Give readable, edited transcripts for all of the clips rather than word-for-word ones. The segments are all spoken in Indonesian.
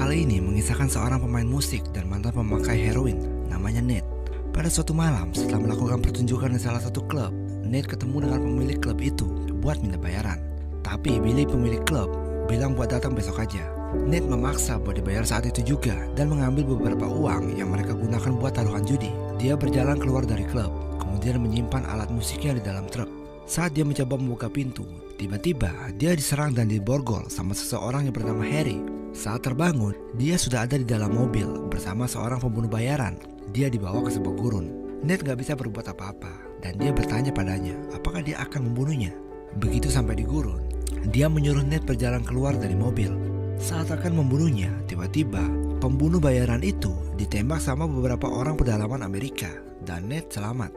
kali ini mengisahkan seorang pemain musik dan mantan pemakai heroin namanya Nate. Pada suatu malam setelah melakukan pertunjukan di salah satu klub, Nate ketemu dengan pemilik klub itu buat minta bayaran. Tapi Billy pemilik klub bilang buat datang besok aja. Nate memaksa buat dibayar saat itu juga dan mengambil beberapa uang yang mereka gunakan buat taruhan judi. Dia berjalan keluar dari klub, kemudian menyimpan alat musiknya di dalam truk. Saat dia mencoba membuka pintu, tiba-tiba dia diserang dan diborgol sama seseorang yang bernama Harry. Saat terbangun, dia sudah ada di dalam mobil bersama seorang pembunuh bayaran. Dia dibawa ke sebuah gurun. Nate gak bisa berbuat apa-apa dan dia bertanya padanya apakah dia akan membunuhnya. Begitu sampai di gurun, dia menyuruh Nate berjalan keluar dari mobil. Saat akan membunuhnya, tiba-tiba pembunuh bayaran itu ditembak sama beberapa orang pedalaman Amerika dan Nate selamat.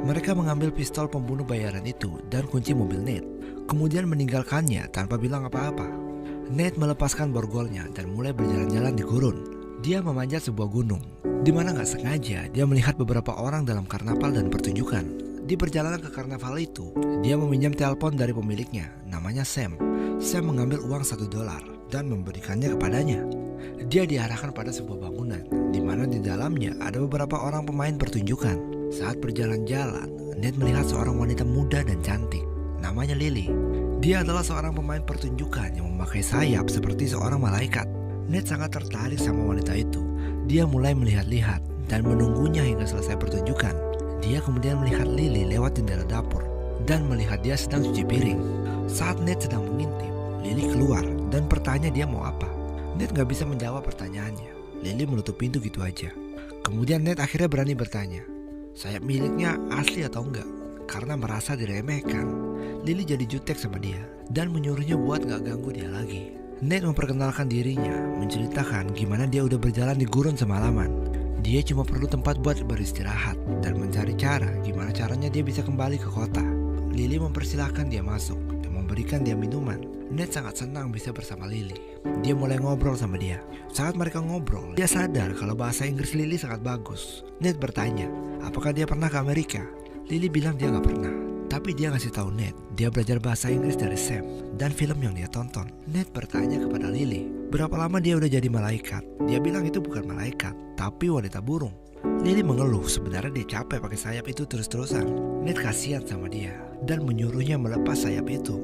Mereka mengambil pistol pembunuh bayaran itu dan kunci mobil Nate, kemudian meninggalkannya tanpa bilang apa-apa. Nate melepaskan borgolnya dan mulai berjalan-jalan di gurun. Dia memanjat sebuah gunung, di mana gak sengaja dia melihat beberapa orang dalam karnaval dan pertunjukan. Di perjalanan ke karnaval itu, dia meminjam telepon dari pemiliknya, namanya Sam. Sam mengambil uang $1 dan memberikannya kepadanya. Dia diarahkan pada sebuah bangunan, di mana di dalamnya ada beberapa orang pemain pertunjukan. Saat berjalan-jalan, Nate melihat seorang wanita muda dan cantik, namanya Lily. Dia adalah seorang pemain pertunjukan yang memakai sayap seperti seorang malaikat. Nate sangat tertarik sama wanita itu. Dia mulai melihat-lihat dan menunggunya hingga selesai pertunjukan. Dia kemudian melihat Lily lewat jendela dapur dan melihat dia sedang cuci piring. Saat Nate sedang mengintip, Lily keluar dan bertanya dia mau apa. Nate gak bisa menjawab pertanyaannya. Lily menutup pintu gitu aja. Kemudian Nate akhirnya berani bertanya, sayap miliknya asli atau enggak? Karena merasa diremehkan, Lily jadi jutek sama dia dan menyuruhnya buat gak ganggu dia lagi. Nate memperkenalkan dirinya, menceritakan gimana dia udah berjalan di gurun semalaman. Dia cuma perlu tempat buat beristirahat dan mencari cara gimana caranya dia bisa kembali ke kota. Lily mempersilahkan dia masuk dan memberikan dia minuman. Nate sangat senang bisa bersama Lily. Dia mulai ngobrol sama dia. Saat mereka ngobrol, dia sadar kalau bahasa Inggris Lily sangat bagus. Nate bertanya, apakah dia pernah ke Amerika? Lily bilang dia gak pernah. Tapi dia ngasih tahu Nate, dia belajar bahasa Inggris dari Sam dan film yang dia tonton. Nate bertanya kepada Lily, berapa lama dia udah jadi malaikat? Dia bilang itu bukan malaikat, tapi wanita burung. Lily mengeluh sebenarnya dia capek pakai sayap itu terus-terusan. Nate kasihan sama dia dan menyuruhnya melepas sayap itu.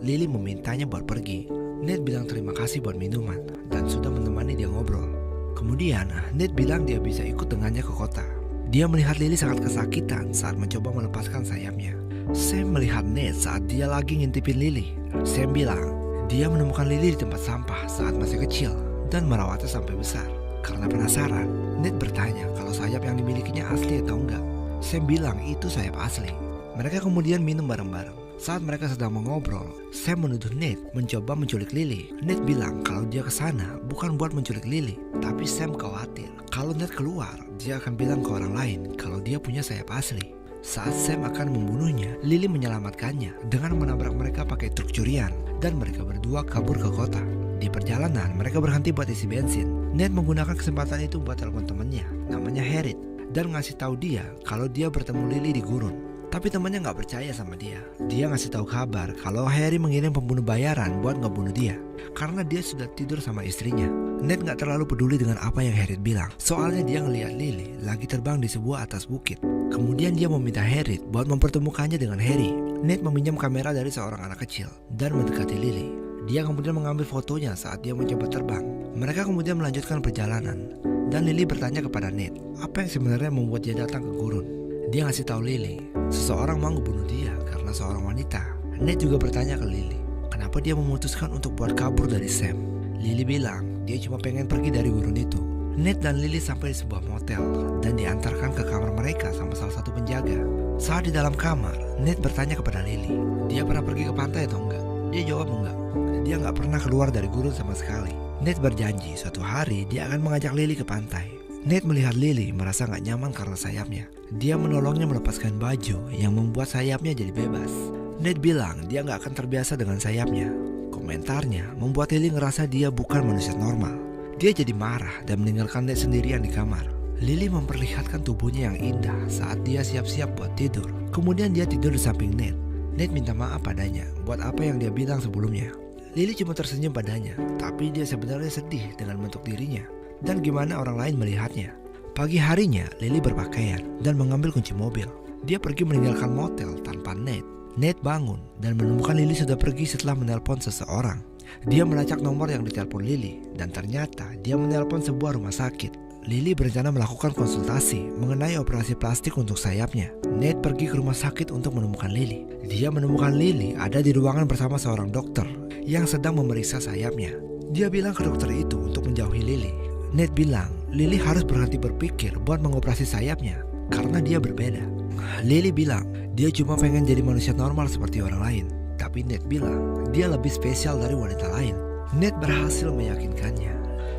Lily memintanya buat pergi. Nate bilang terima kasih buat minuman dan sudah menemani dia ngobrol. Kemudian Nate bilang dia bisa ikut dengannya ke kota. Dia melihat Lily sangat kesakitan saat mencoba melepaskan sayapnya. Sam melihat Nate saat dia lagi ngintipin Lily. Sam bilang dia menemukan Lily di tempat sampah saat masih kecil dan merawatnya sampai besar. Karena penasaran, Nate bertanya kalau sayap yang dimilikinya asli atau enggak. Sam bilang itu sayap asli. Mereka kemudian minum bareng-bareng. Saat mereka sedang mengobrol, Sam menuduh Nate mencoba menculik Lily. Nate bilang kalau dia kesana bukan buat menculik Lily, tapi Sam khawatir kalau Nate keluar, dia akan bilang ke orang lain kalau dia punya sayap asli. Saat Sam akan membunuhnya, Lily menyelamatkannya dengan menabrak mereka pakai truk curian dan mereka berdua kabur ke kota. Di perjalanan, mereka berhenti buat isi bensin. Nate menggunakan kesempatan itu buat telepon temannya, namanya Harry, dan ngasih tahu dia kalau dia bertemu Lily di gurun. Tapi temannya nggak percaya sama dia. Dia ngasih tahu kabar kalau Harry mengirim pembunuh bayaran buat ngebunuh dia karena dia sudah tidur sama istrinya. Nate nggak terlalu peduli dengan apa yang Harry bilang, soalnya dia ngelihat Lily lagi terbang di sebuah atas bukit. Kemudian dia meminta Harry buat mempertemukannya dengan Harry. Nate meminjam kamera dari seorang anak kecil dan mendekati Lily. Dia kemudian mengambil fotonya saat dia mencoba terbang. Mereka kemudian melanjutkan perjalanan dan Lily bertanya kepada Nate apa yang sebenarnya membuat dia datang ke gurun. Dia ngasih tahu Lily, seseorang mau ngebunuh dia karena seorang wanita. Nate juga bertanya ke Lily, kenapa dia memutuskan untuk buat kabur dari Sam. Lily bilang dia cuma pengen pergi dari gurun itu. Nate dan Lily sampai di sebuah motel dan diantarkan ke kamar mereka sama salah satu penjaga. Saat di dalam kamar, Nate bertanya kepada Lily, dia pernah pergi ke pantai atau enggak? Dia jawab enggak. Dia nggak pernah keluar dari gurun sama sekali. Nate berjanji suatu hari dia akan mengajak Lily ke pantai. Nate melihat Lily merasa gak nyaman karena sayapnya. Dia menolongnya melepaskan baju yang membuat sayapnya jadi bebas. Nate bilang dia gak akan terbiasa dengan sayapnya. Komentarnya membuat Lily ngerasa dia bukan manusia normal. Dia jadi marah dan meninggalkan Nate sendirian di kamar. Lily memperlihatkan tubuhnya yang indah saat dia siap-siap buat tidur. Kemudian dia tidur di samping Nate. Nate minta maaf padanya buat apa yang dia bilang sebelumnya. Lily cuma tersenyum padanya, tapi dia sebenarnya sedih dengan bentuk dirinya dan gimana orang lain melihatnya. Pagi harinya, Lily berpakaian dan mengambil kunci mobil. Dia pergi meninggalkan motel tanpa Nate. Nate bangun dan menemukan Lily sudah pergi setelah menelpon seseorang. Dia melacak nomor yang ditelepon Lily dan ternyata dia menelpon sebuah rumah sakit. Lily berencana melakukan konsultasi mengenai operasi plastik untuk sayapnya. Nate pergi ke rumah sakit untuk menemukan Lily. Dia menemukan Lily ada di ruangan bersama seorang dokter yang sedang memeriksa sayapnya. Dia bilang ke dokter itu untuk menjauhi Lily. Nate bilang Lily harus berhenti berpikir buat mengoperasi sayapnya karena dia berbeda. Lily bilang dia cuma pengen jadi manusia normal seperti orang lain. Tapi Nate bilang dia lebih spesial dari wanita lain. Nate berhasil meyakinkannya.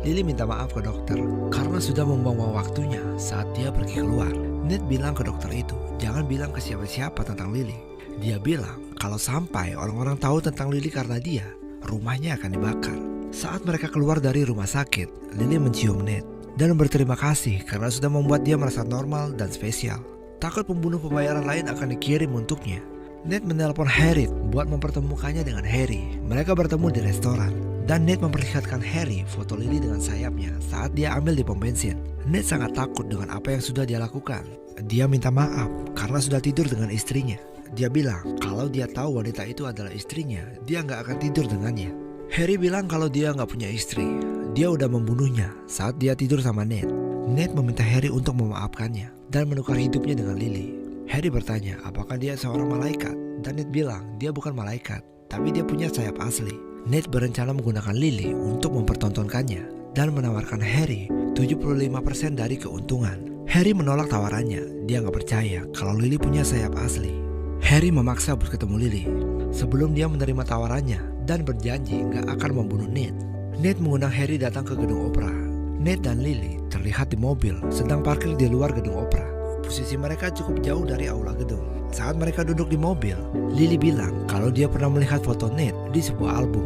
Lily minta maaf ke dokter karena sudah membuang waktunya saat dia pergi keluar. Nate bilang ke dokter itu jangan bilang ke siapa-siapa tentang Lily. Dia bilang kalau sampai orang-orang tahu tentang Lily karena dia, rumahnya akan dibakar. Saat mereka keluar dari rumah sakit, Lily mencium Nate dan berterima kasih karena sudah membuat dia merasa normal dan spesial. Takut pembunuh pembayaran lain akan dikirim untuknya. Nate menelpon Harry buat mempertemukannya dengan Harry. Mereka bertemu di restoran dan Nate memperlihatkan Harry foto Lily dengan sayapnya saat dia ambil di pom bensin. Nate sangat takut dengan apa yang sudah dia lakukan. Dia minta maaf karena sudah tidur dengan istrinya. Dia bilang kalau dia tahu wanita itu adalah istrinya, dia nggak akan tidur dengannya. Harry bilang kalau dia nggak punya istri, dia udah membunuhnya saat dia tidur sama Nate. Nate meminta Harry untuk memaafkannya dan menukar hidupnya dengan Lily. Harry bertanya apakah dia seorang malaikat dan Nate bilang dia bukan malaikat, tapi dia punya sayap asli. Nate berencana menggunakan Lily untuk mempertontonkannya dan menawarkan Harry 75% dari keuntungan. Harry menolak tawarannya, dia nggak percaya kalau Lily punya sayap asli. Harry memaksa buat ketemu Lily sebelum dia menerima tawarannya dan berjanji nggak akan membunuh Nate. Nate mengundang Harry datang ke gedung opera. Nate dan Lily terlihat di mobil sedang parkir di luar gedung opera. Posisi mereka cukup jauh dari aula gedung. Saat mereka duduk di mobil, Lily bilang kalau dia pernah melihat foto Nate di sebuah album.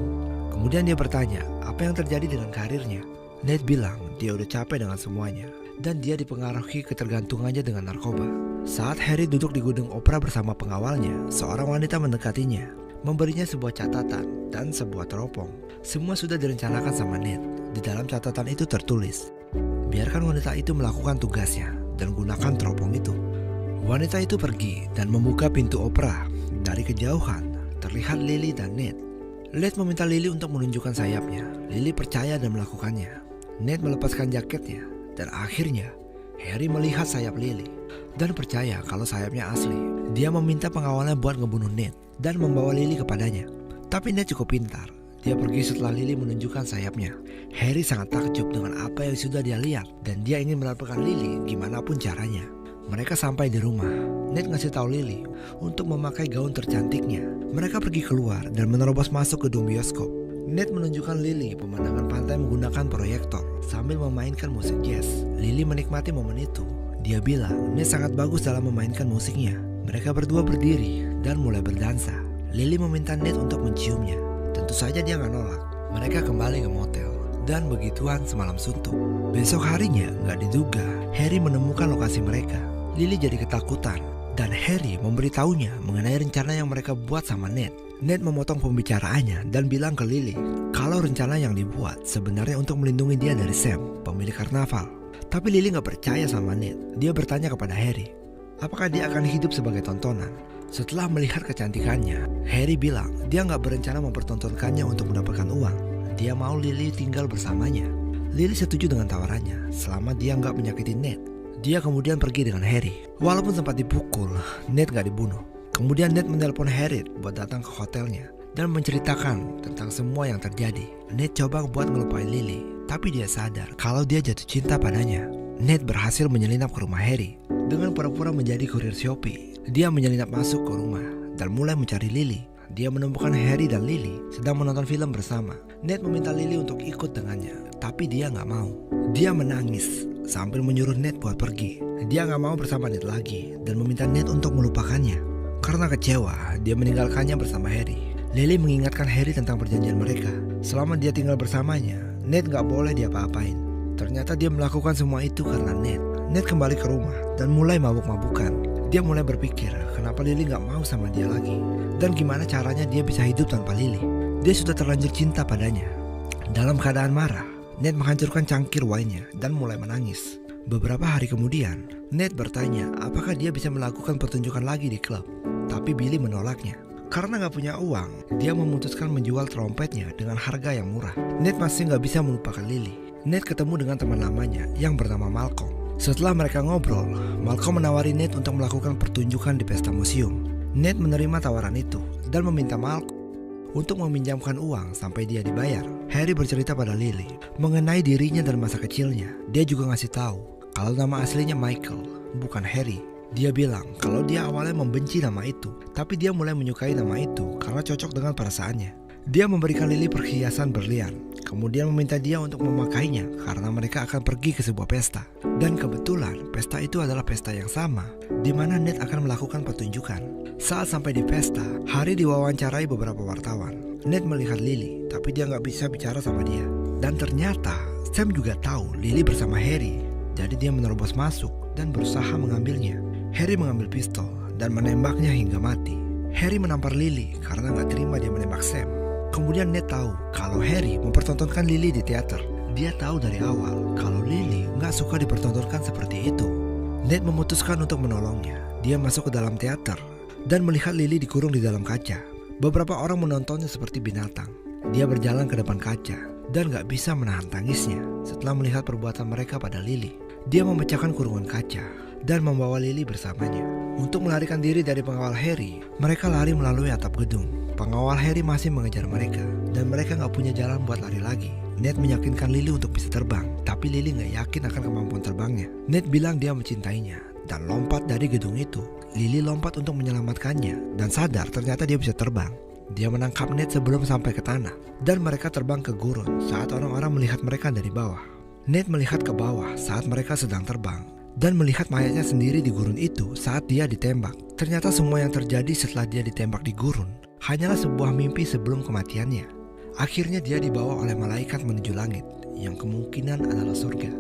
Kemudian dia bertanya apa yang terjadi dengan karirnya. Nate bilang dia udah capek dengan semuanya dan dia dipengaruhi ketergantungannya dengan narkoba. Saat Harry duduk di gedung opera bersama pengawalnya, seorang wanita mendekatinya, memberinya sebuah catatan dan sebuah teropong. Semua sudah direncanakan sama Nate. Di dalam catatan itu tertulis, biarkan wanita itu melakukan tugasnya dan gunakan teropong itu. Wanita itu pergi dan membuka pintu opera. Dari kejauhan terlihat Lily dan Nate. Nate meminta Lily untuk menunjukkan sayapnya. Lily percaya dan melakukannya. Nate melepaskan jaketnya dan akhirnya Harry melihat sayap Lily dan percaya kalau sayapnya asli. Dia meminta pengawalnya buat ngebunuh Nate dan membawa Lily kepadanya. Tapi Nate cukup pintar. Dia pergi setelah Lily menunjukkan sayapnya. Harry sangat takjub dengan apa yang sudah dia lihat dan dia ingin mendapatkan Lily gimana pun caranya. Mereka sampai di rumah. Nate ngasih tahu Lily untuk memakai gaun tercantiknya. Mereka pergi keluar dan menerobos masuk gedung bioskop. Nate menunjukkan Lily pemandangan pantai menggunakan proyektor sambil memainkan musik jazz. Lily menikmati momen itu. Dia bilang Nate sangat bagus dalam memainkan musiknya. Mereka berdua berdiri dan mulai berdansa. Lily meminta Nate untuk menciumnya. Tentu saja dia nggak nolak. Mereka kembali ke motel dan begituan semalam suntuk. Besok harinya nggak diduga Harry menemukan lokasi mereka. Lily jadi ketakutan dan Harry memberitahunya mengenai rencana yang mereka buat sama Nate. Nate memotong pembicaraannya dan bilang ke Lily kalau rencana yang dibuat sebenarnya untuk melindungi dia dari Sam, pemilik karnaval. Tapi Lily nggak percaya sama Nate. Dia bertanya kepada Harry apakah dia akan hidup sebagai tontonan. Setelah melihat kecantikannya, Harry bilang dia nggak berencana mempertontonkannya untuk mendapatkan uang. Dia mau Lily tinggal bersamanya. Lily setuju dengan tawarannya selama dia nggak menyakiti Nate. Dia kemudian pergi dengan Harry. Walaupun sempat dipukul, Nate nggak dibunuh. Kemudian Nate menelpon Harry buat datang ke hotelnya dan menceritakan tentang semua yang terjadi. Nate coba buat ngelupain Lily, tapi dia sadar kalau dia jatuh cinta padanya. Nate berhasil menyelinap ke rumah Harry dengan pura-pura menjadi kurir Shopee. Dia menyelinap masuk ke rumah dan mulai mencari Lily. Dia menemukan Harry dan Lily sedang menonton film bersama. Nate meminta Lily untuk ikut dengannya, tapi dia nggak mau. Dia menangis sambil menyuruh Nate buat pergi. Dia nggak mau bersama Nate lagi dan meminta Nate untuk melupakannya. Karena kecewa, dia meninggalkannya bersama Harry. Lily mengingatkan Harry tentang perjanjian mereka. Selama dia tinggal bersamanya, Nate nggak boleh dia apa-apain. Ternyata dia melakukan semua itu karena Nate. Nate kembali ke rumah dan mulai mabuk-mabukan. Dia mulai berpikir kenapa Lily gak mau sama dia lagi dan gimana caranya dia bisa hidup tanpa Lily. Dia sudah terlanjur cinta padanya. Dalam keadaan marah, Nate menghancurkan cangkir wine-nya dan mulai menangis. Beberapa hari kemudian, Nate bertanya apakah dia bisa melakukan pertunjukan lagi di klub. Tapi Billy menolaknya. Karena gak punya uang, dia memutuskan menjual trompetnya dengan harga yang murah. Nate masih gak bisa melupakan Lily. Nate ketemu dengan teman lamanya yang bernama Malcolm. Setelah mereka ngobrol, Malcolm menawari Nate untuk melakukan pertunjukan di pesta museum. Nate menerima tawaran itu dan meminta Malcolm untuk meminjamkan uang sampai dia dibayar. Harry bercerita pada Lily mengenai dirinya dan masa kecilnya. Dia juga ngasih tahu kalau nama aslinya Michael, bukan Harry. Dia bilang kalau dia awalnya membenci nama itu, tapi dia mulai menyukai nama itu karena cocok dengan perasaannya. Dia memberikan Lily perhiasan berlian, kemudian meminta dia untuk memakainya karena mereka akan pergi ke sebuah pesta. Dan kebetulan pesta itu adalah pesta yang sama di mana Nate akan melakukan pertunjukan. Saat sampai di pesta, Harry diwawancarai beberapa wartawan. Nate melihat Lily, tapi dia nggak bisa bicara sama dia. Dan ternyata Sam juga tahu Lily bersama Harry, jadi dia menerobos masuk dan berusaha mengambilnya. Harry mengambil pistol dan menembaknya hingga mati. Harry menampar Lily karena nggak terima dia menembak Sam. Kemudian Nate tahu kalau Harry mempertontonkan Lily di teater. Dia tahu dari awal kalau Lily nggak suka dipertontonkan seperti itu. Nate memutuskan untuk menolongnya. Dia masuk ke dalam teater dan melihat Lily dikurung di dalam kaca. Beberapa orang menontonnya seperti binatang. Dia berjalan ke depan kaca dan gak bisa menahan tangisnya setelah melihat perbuatan mereka pada Lily. Dia memecahkan kurungan kaca dan membawa Lily bersamanya. Untuk melarikan diri dari pengawal Harry, mereka lari melalui atap gedung. Pengawal Harry masih mengejar mereka dan mereka gak punya jalan buat lari lagi. Nate meyakinkan Lily untuk bisa terbang, tapi Lily gak yakin akan kemampuan terbangnya. Nate bilang dia mencintainya dan lompat dari gedung itu. Lily lompat untuk menyelamatkannya dan sadar ternyata dia bisa terbang. Dia menangkap Nate sebelum sampai ke tanah dan mereka terbang ke gurun saat orang-orang melihat mereka dari bawah. Nate melihat ke bawah saat mereka sedang terbang dan melihat mayatnya sendiri di gurun itu saat dia ditembak. Ternyata semua yang terjadi setelah dia ditembak di gurun hanyalah sebuah mimpi sebelum kematiannya. Akhirnya dia dibawa oleh malaikat menuju langit yang kemungkinan adalah surga.